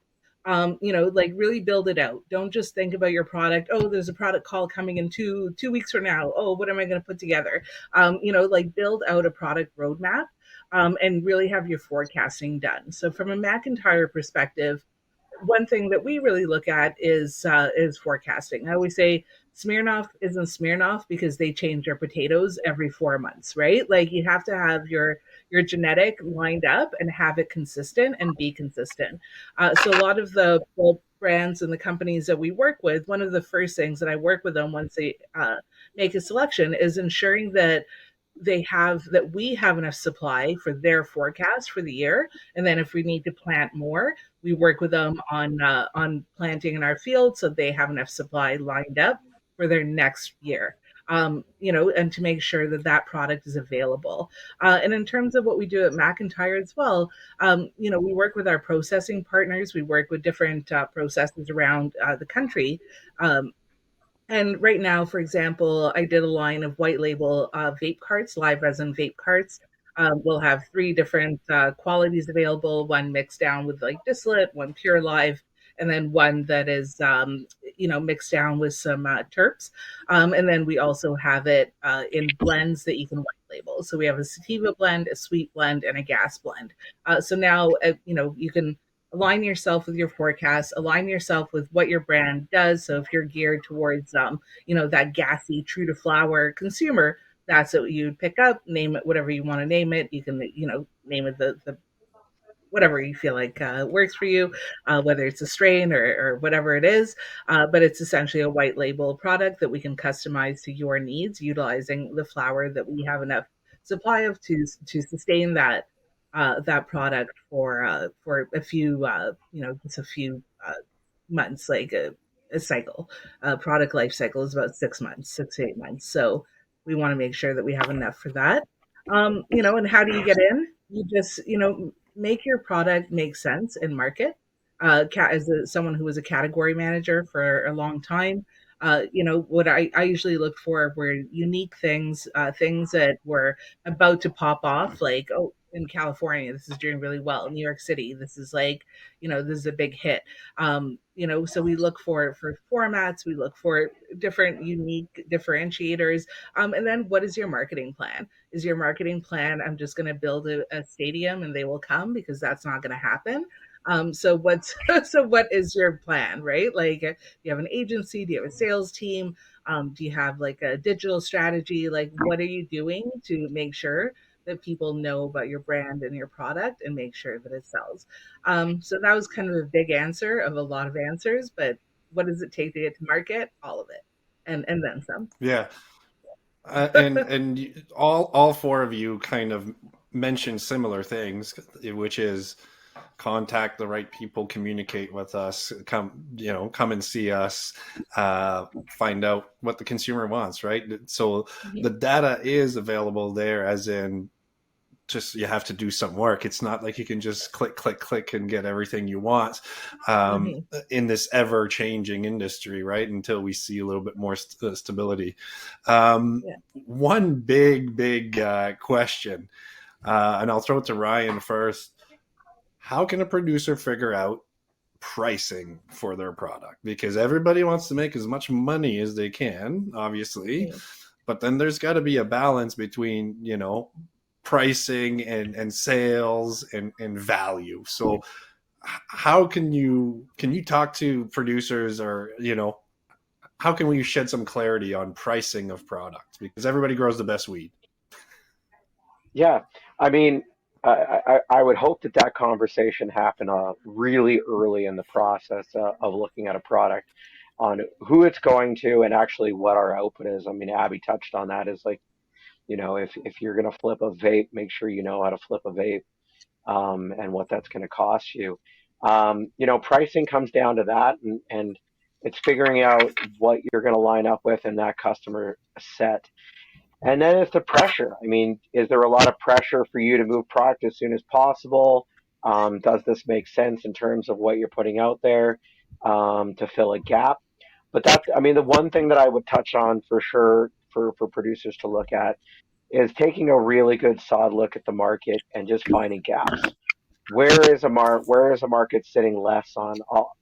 Like really build it out. Don't just think about your product. Oh, there's a product call coming in two weeks from now. Oh, what am I going to put together? Like build out a product roadmap, and really have your forecasting done. So from a McIntyre perspective, one thing that we really look at is forecasting. I always say Smirnoff isn't Smirnoff because they change their potatoes every 4 months, right? Like you have to have your genetic lined up and have it consistent and be consistent. So a lot of the brands and the companies that we work with, one of the first things that I work with them once they make a selection is ensuring that we have enough supply for their forecast for the year. And then if we need to plant more, we work with them on planting in our field so they have enough supply lined up for their next year. And to make sure that that product is available. And in terms of what we do at McIntyre as well, we work with our processing partners. We work with different processes around the country. And right now, for example, I did a line of white label vape carts, live resin vape carts. We'll have three different qualities available: one mixed down with like distillate, one pure live, and then one that is mixed down with some terps. And then we also have it in blends that you can white label. So we have a sativa blend, a sweet blend, and a gas blend. So now you can align yourself with your forecast, align yourself with what your brand does. So if you're geared towards that gassy, true to flower consumer, that's what you'd pick up, name it whatever you want to name it. You can name it the whatever you feel like works for you, whether it's a strain or whatever it is. But it's essentially a white label product that we can customize to your needs, utilizing the flower that we have enough supply of to sustain that product for a few just a few months, like a cycle. Product life cycle is about 6 months, 6 to 8 months. So we want to make sure that we have enough for that. And how do you get in? You just make your product make sense in market. As someone who was a category manager for a long time, what I usually look for were unique things, things that were about to pop off, like, oh, in California, this is doing really well. In New York City, this is like, this is a big hit. So we look for formats, we look for different unique differentiators. And then what is your marketing plan? Is your marketing plan, I'm just going to build a stadium and they will come? Because that's not going to happen. So what is your plan, right? Like, do you have an agency? Do you have a sales team? Do you have like a digital strategy? Like, what are you doing to make sure that people know about your brand and your product and make sure that it sells? So that was kind of a big answer of a lot of answers, but what does it take to get to market? All of it, and then some. Yeah. And all four of you kind of mentioned similar things, which is contact the right people, communicate with us, come and see us, find out what the consumer wants, right? So the data is available there, as in just you have to do some work. It's not like you can just click and get everything you want in this ever changing industry, right? Until we see a little bit more stability. One big question, and I'll throw it to Ryan first. How can a producer figure out pricing for their product? Because everybody wants to make as much money as they can, obviously, but then there's got to be a balance between, pricing and sales and value. So how can you talk to producers, or how can we shed some clarity on pricing of products, because everybody grows the best weed? Yeah, I mean, I would hope that that conversation happened really early in the process of looking at a product, on who it's going to and actually what our output is. I mean, Abby touched on that. Is like, if you're going to flip a vape, make sure you know how to flip a vape, and what that's going to cost you. Pricing comes down to that, and it's figuring out what you're going to line up with in that customer set. And then it's the pressure. I mean, is there a lot of pressure for you to move product as soon as possible? Does this make sense in terms of what you're putting out there, to fill a gap? But I mean, the one thing that I would touch on for sure for producers to look at is taking a really good solid look at the market and just finding gaps. Where is a market sitting less on all?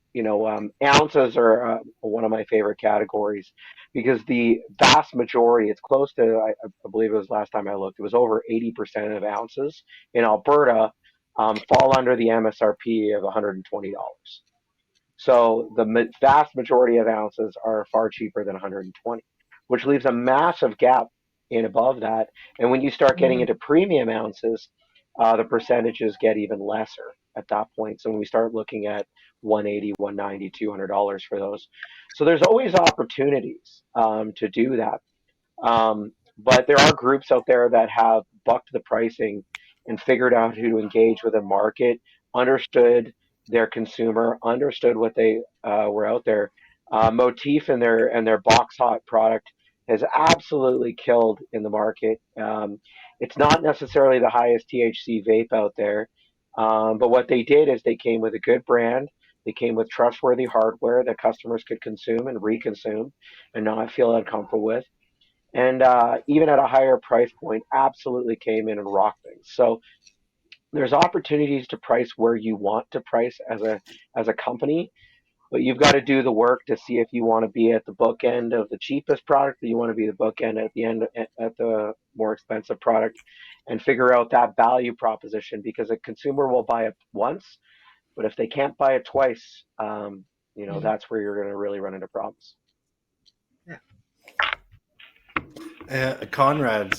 Ounces are one of my favorite categories, because the vast majority, it's close to, I believe it was last time I looked, it was over 80% of ounces in Alberta fall under the MSRP of $120. So the vast majority of ounces are far cheaper than 120, which leaves a massive gap in above that. And when you start getting into premium ounces, the percentages get even lesser at that point. So when we start looking at 180, 190, $200 for those, so there's always opportunities to do that. But there are groups out there that have bucked the pricing and figured out who to engage with a market, understood their consumer, understood what they were out there. Motif and their box hot product has absolutely killed in the market. It's not necessarily the highest THC vape out there, but what they did is they came with a good brand. They came with trustworthy hardware that customers could consume and reconsume and not feel uncomfortable with. and even at a higher price point, absolutely came in and rocked things. So there's opportunities to price where you want to price as a company, but you've got to do the work to see if you want to be at the book end of the cheapest product, or you want to be the book end at the end at the more expensive product, and figure out that value proposition, because a consumer will buy it once, but if they can't buy it twice, that's where you're going to really run into problems. Yeah. Conrad,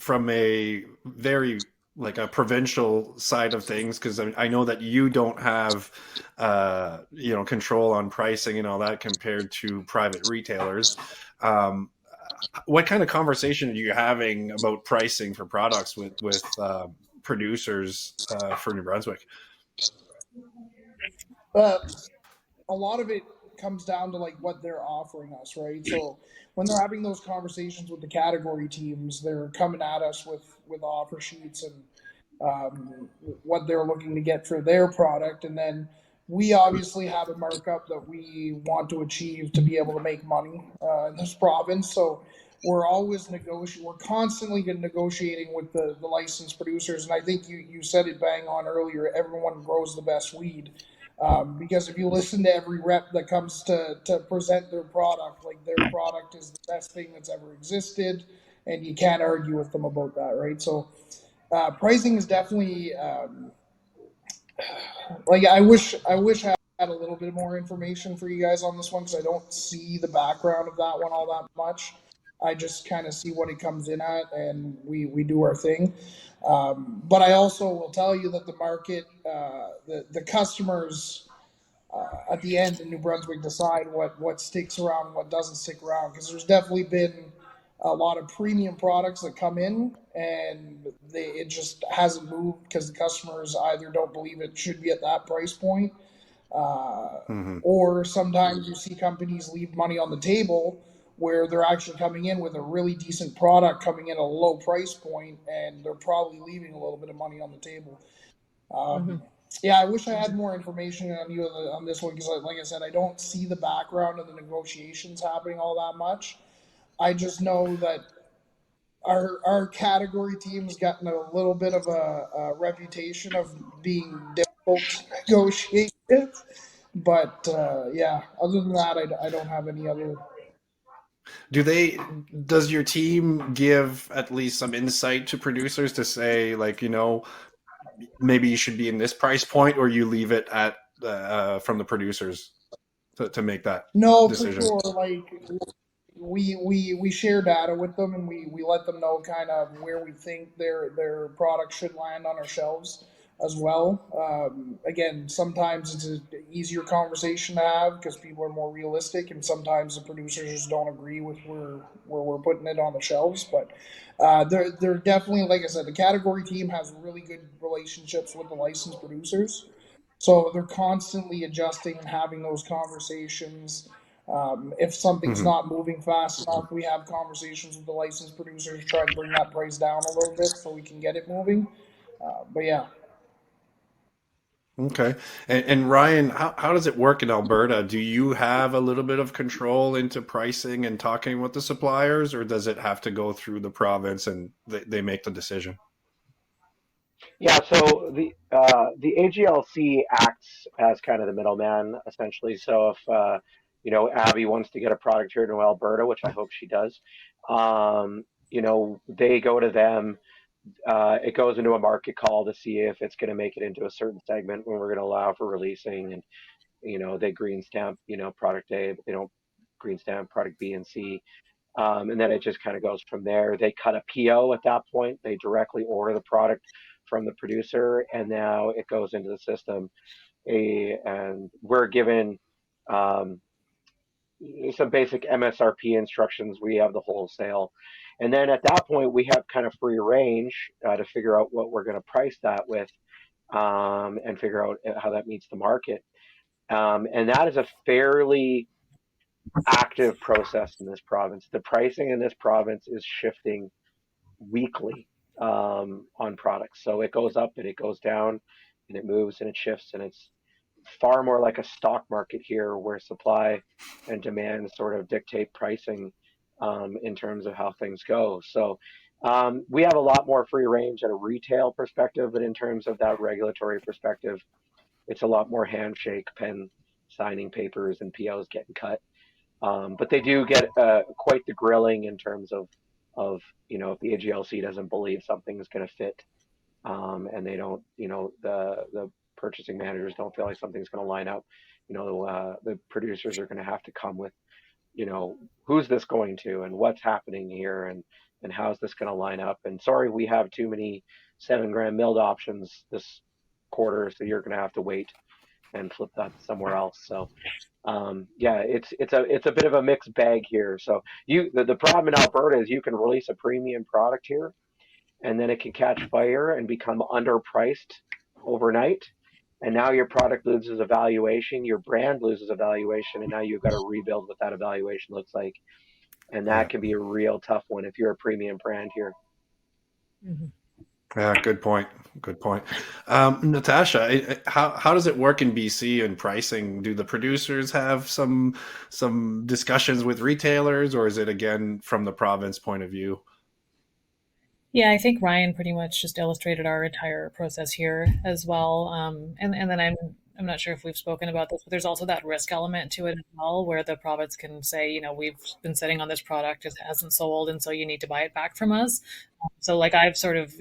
from a very like a provincial side of things, because I know that you don't have control on pricing and all that compared to private retailers. What kind of conversation are you having about pricing for products with producers for New Brunswick? A lot of it comes down to like what they're offering us, right? So when they're having those conversations with the category teams, they're coming at us with offer sheets and what they're looking to get for their product, and then we obviously have a markup that we want to achieve to be able to make money in this province. So we're always negotiating. We're constantly negotiating with the licensed producers, and I think you said it bang on earlier. Everyone grows the best weed. Because if you listen to every rep that comes to present their product, like their product is the best thing that's ever existed, and you can't argue with them about that, right? So pricing is definitely like I wish I had a little bit more information for you guys on this one, because I don't see the background of that one all that much. I just kind of see what it comes in at, and we do our thing. But I also will tell you that the market, the customers at the end in New Brunswick decide what sticks around, what doesn't stick around. Because there's definitely been a lot of premium products that come in, and it just hasn't moved because the customers either don't believe it should be at that price point, or sometimes you see companies leave money on the table where they're actually coming in with a really decent product coming in at a low price point, and they're probably leaving a little bit of money on the table. Yeah, I wish I had more information on you on this one, because, like I said, I don't see the background of the negotiations happening all that much. I just know that our category team's gotten a little bit of a reputation of being difficult to negotiate with. But yeah, other than that, I don't have any other. Does your team give at least some insight to producers to say, like, maybe you should be in this price point, or you leave it at from the producers to make that No, for decision? sure. Like we share data with them, and we let them know kind of where we think their product should land on our shelves as well. Again, sometimes it's an easier conversation to have because people are more realistic, and sometimes the producers just don't agree with where we're putting it on the shelves. But they're definitely, like I said, the category team has really good relationships with the licensed producers, so they're constantly adjusting and having those conversations. If something's not moving fast enough, we have conversations with the licensed producers to try to bring that price down a little bit so we can get it moving. But yeah. Okay. And Ryan, how does it work in Alberta? Do you have a little bit of control into pricing and talking with the suppliers, or does it have to go through the province and they make the decision? Yeah, so the AGLC acts as kind of the middleman, essentially. So if Abby wants to get a product here to Alberta, which I hope she does, they go to them. It goes into a market call to see if it's going to make it into a certain segment when we're going to allow for releasing, and they green stamp product A, but they don't green stamp product B and C. And then it just kind of goes from there. They cut a PO at that point. They directly order the product from the producer, and now it goes into the system. And we're given some basic MSRP instructions. We have the wholesale. And then at that point, we have kind of free range to figure out what we're going to price that with, and figure out how that meets the market. And that is a fairly active process in this province. The pricing in this province is shifting weekly on products. So it goes up and it goes down, and it moves and it shifts, and it's far more like a stock market here, where supply and demand sort of dictate pricing in terms of how things go. So we have a lot more free range at a retail perspective, but in terms of that regulatory perspective, it's a lot more handshake, pen signing papers, and POs getting cut. But they do get quite the grilling in terms of if the AGLC doesn't believe something is going to fit, and they don't, the purchasing managers don't feel like something's going to line up. The producers are going to have to come with, who's this going to, and what's happening here, and how's this going to line up? And sorry, we have too many 7 gram milled options this quarter, so you're going to have to wait and flip that somewhere else. So yeah, it's a bit of a mixed bag here. So the problem in Alberta is you can release a premium product here, and then it can catch fire and become underpriced overnight. And now your product loses evaluation, your brand loses evaluation, and now you've got to rebuild what that evaluation looks like. And that can be a real tough one if you're a premium brand here. Mm-hmm. Yeah, good point. Good point. Natasha, how does it work in BC in pricing? Do the producers have some discussions with retailers, or is it again from the province point of view? Yeah, I think Ryan pretty much just illustrated our entire process here as well. And then I'm not sure if we've spoken about this, but there's also that risk element to it as well, where the province can say, we've been sitting on this product, it hasn't sold, and so you need to buy it back from us. So like I've sort of,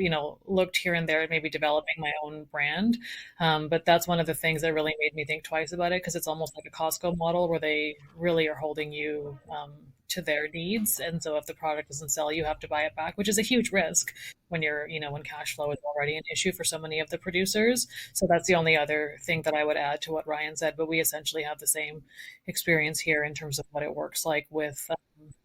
looked here and there at maybe developing my own brand. But that's one of the things that really made me think twice about it, because it's almost like a Costco model where they really are holding you to their needs. And so if the product doesn't sell, you have to buy it back, which is a huge risk when when cash flow is already an issue for so many of the producers. So that's the only other thing that I would add to what Ryan said. But we essentially have the same experience here in terms of what it works like with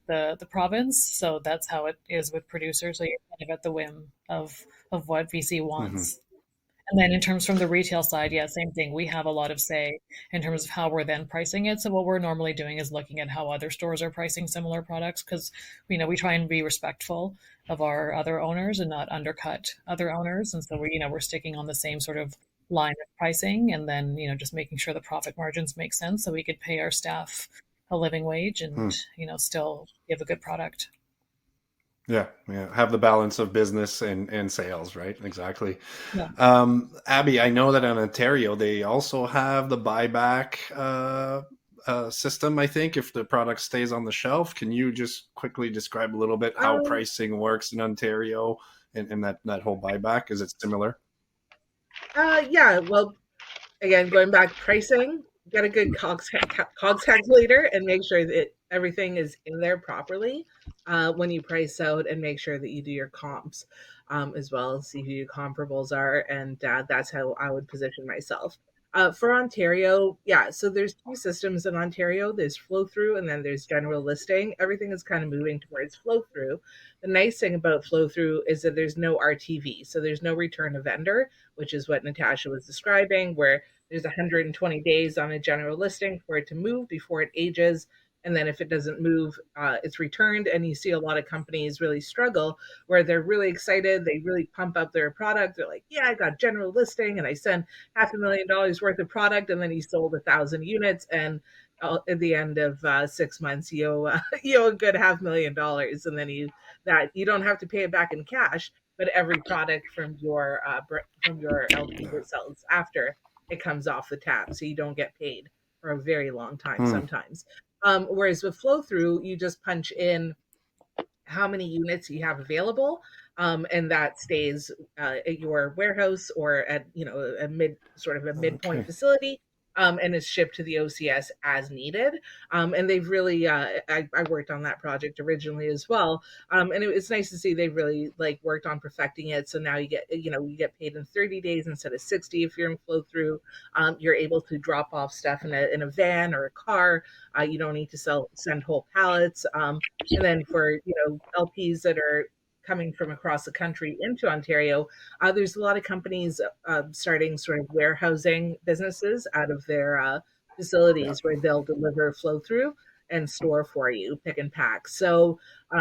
the province. So that's how it is with producers. So you're kind of at the whim of what VC wants. Mm-hmm. And then in terms from the retail side, yeah, same thing. We have a lot of say in terms of how we're then pricing it. So what we're normally doing is looking at how other stores are pricing similar products, because we try and be respectful of our other owners and not undercut other owners. And so we're sticking on the same sort of line of pricing, and then just making sure the profit margins make sense so we could pay our staff a living wage and still give a good product. Yeah. Have the balance of business and sales, right? Exactly. Yeah. Abby, I know that in Ontario, they also have the buyback system, I think, if the product stays on the shelf. Can you just quickly describe a little bit how pricing works in Ontario and that whole buyback? Is it similar? Yeah. Well, again, going back pricing, get a good COGS calculator and make sure that everything is in there properly when you price out, and make sure that you do your comps as well, see who your comparables are. And that's how I would position myself. For Ontario, yeah, so there's two systems in Ontario. There's flow through, and then there's general listing. Everything is kind of moving towards flow through. The nice thing about flow through is that there's no RTV, so there's no return to vendor, which is what Natasha was describing, where there's 120 days on a general listing for it to move before it ages. And then if it doesn't move, it's returned. And you see a lot of companies really struggle where they're really excited. They really pump up their product. They're like, yeah, I got general listing and I sent $500,000 worth of product. And then he sold 1,000 units. And at the end of 6 months, you owe a good $500,000. And then you don't have to pay it back in cash, but every product from your LP that sells after it comes off the tap, so you don't get paid for a very long time sometimes. Whereas with flow through, you just punch in how many units you have available, and that stays at your warehouse or at a midpoint facility. And is shipped to the OCS as needed. And they've really, I worked on that project originally as well. And it's nice to see they've really worked on perfecting it. So now you get paid in 30 days instead of 60 if you're in flow through. You're able to drop off stuff in a van or a car. You don't need to send whole pallets. And then for LPs that are coming from across the country into Ontario, there's a lot of companies starting sort of warehousing businesses out of their facilities where they'll deliver flow through and store for you, pick and pack. So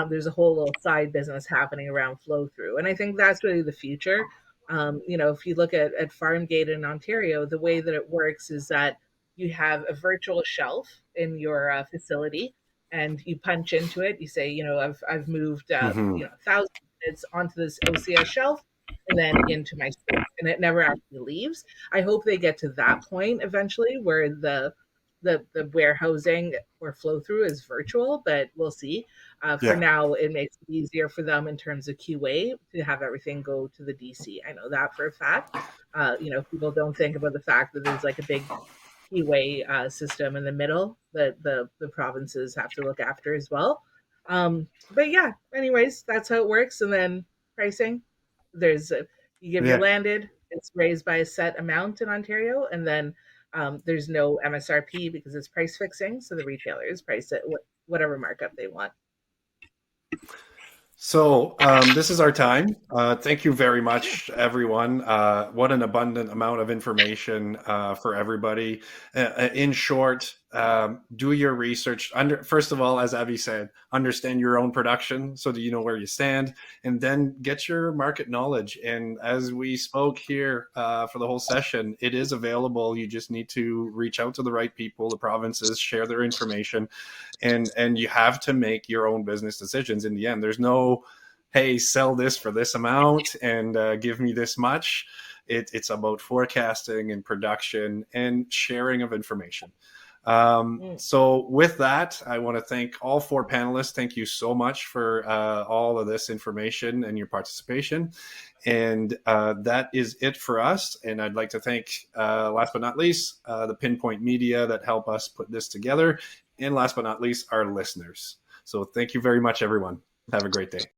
there's a whole little side business happening around flow through. And I think that's really the future. If you look at Farmgate in Ontario, the way that it works is that you have a virtual shelf in your facility. and you punch into it. You say, I've moved, Mm-hmm. 1,000 units onto this OCS shelf and then into my store, and it never actually leaves. I hope they get to that point eventually where the warehousing or flow through is virtual, but we'll see. For Yeah. now, it makes it easier for them in terms of QA to have everything go to the DC. I know that for a fact. People don't think about the fact that there's like a big QA system in the middle that the provinces have to look after as well. But yeah, anyways, that's how it works. And then pricing, you give your Yeah. landed, it's raised by a set amount in Ontario, and then there's no MSRP because it's price fixing, so the retailers price it whatever markup they want. So this is our time. Thank you very much, everyone. What an abundant amount of information for everybody. In short, do your research. First of all, as Abby said, understand your own production so that you know where you stand, and then get your market knowledge. And as we spoke here for the whole session, it is available. You just need to reach out to the right people, the provinces, share their information, and you have to make your own business decisions in the end. There's no, hey, sell this for this amount and give me this much. It's about forecasting and production and sharing of information. So with that, I want to thank all four panelists. Thank you so much for all of this information and your participation. And that is it for us. And I'd like to thank, last but not least, the Pinpoint Media that help us put this together. And last but not least, our listeners. So thank you very much, everyone. Have a great day.